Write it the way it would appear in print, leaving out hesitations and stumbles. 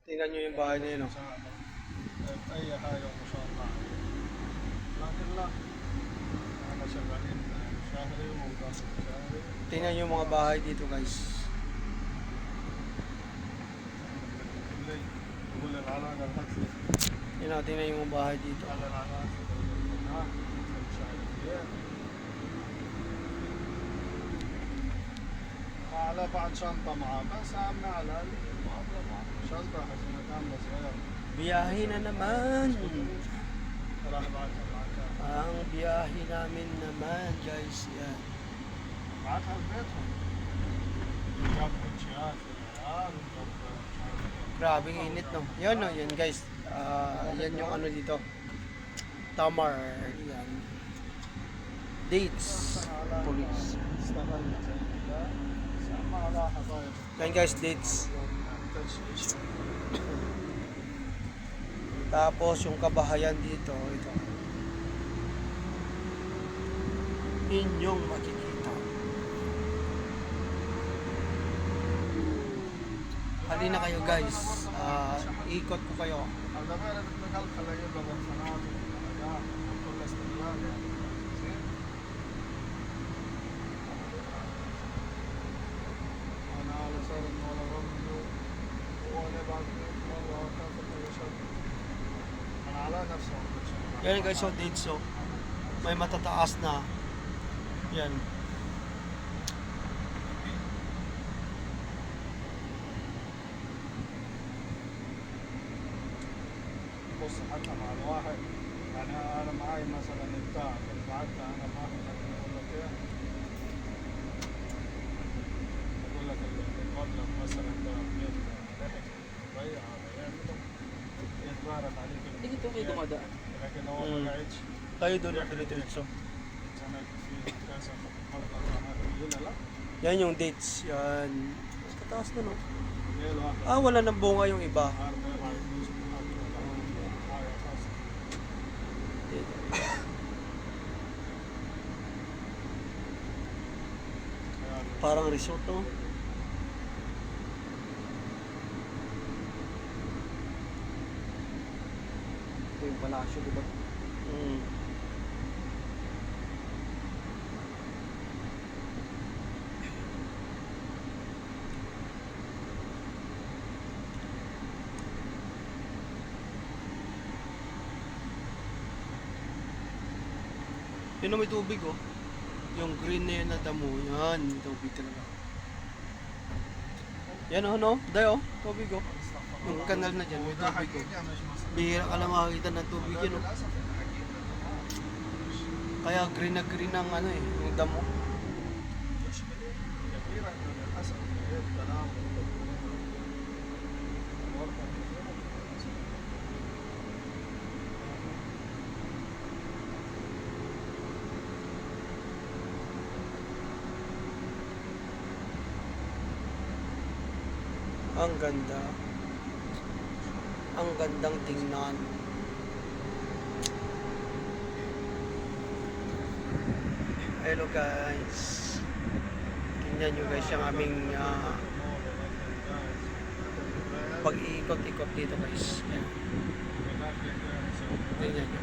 Tingnan nyo yung bahay na yun, oh. أي حاجة ما شاء الله عليه. لكن لا أنا شغالين شهري وضغط شهري. Tingnan nyo yung mga bahay dito, guys. اللي يقول العلاقة الهاتفية Yun na, tingnan yung mga bahay dito. على العلاقة هناك شهرية. على بعد شنطة معاه بس أهم على شنطة حسنا كاملة صغيرة. Biyahe na naman. راح ابعتها معك. Ang biyahe namin naman, guys. Yan. ابعتها لبيتهم. جاب كوتشيات في العيال وجاب مش عارف إيه. Grabing init, no? Yan, no? Yan, guys. Yan yung ano dito. Tamar. Yan. Dates. Police. استغلت زي كذا بس ما راح ضايق. Yan, guys. Dates. تشيش. Tapos, yung kabahayan dito. Ito. Inyong makikita. Halina kayo, guys. Ikot ko kayo. هذا غير النقل خليه يبقى بالخناطر والحاجات كل استغلال يعني. زين. انا على صار المولى رمي وانا بعد مره كافة الشاب. انا على نفسي Yan, guys. So, dates. So, may matataas na. Yan. بص حتى مع الواحد يعني انا معي مثلا بتاع كنت بعت انا معي لكن اقول لك ايه اقول لك المبلغ مثلا ده 100 ضحك ضيع هذا يعمله يتبارك عليك Dito kayo dumadaan. لكن هو ما قاعدش Kayo doon ang diretso. سنة في كذا مبلغ هنا لا Yan yung dates. Yan. Matataas na, no? ليه الواحد Wala nang bunga yung iba. عارف ايه راح يفوز حاجة خاصة. Parang resort, no? Ito yung palasyo, di ba? Mm. Yun na may tubig, oh. Yung green na yun na damo. Yan, may tubig talaga. Yan, oh, no? Day, oh. Tubig, oh. Yung kanal na dyan, may وده tubig, oh. حقيقة مش مصر. Bihira ka lang makakita ng tubig yun, oh. للأسف الحقيقة Kaya green na green ang ano, eh. Yung damo. مشكلة كبيرة إنه للأسف غير كلام ورقة كثيرة للأسف. Ang ganda. Ang gandang tingnan. Hello, guys. Tingnan nyo, guys, yung aming pag-iikot-ikot dito, guys. Yan. Tingnan nyo.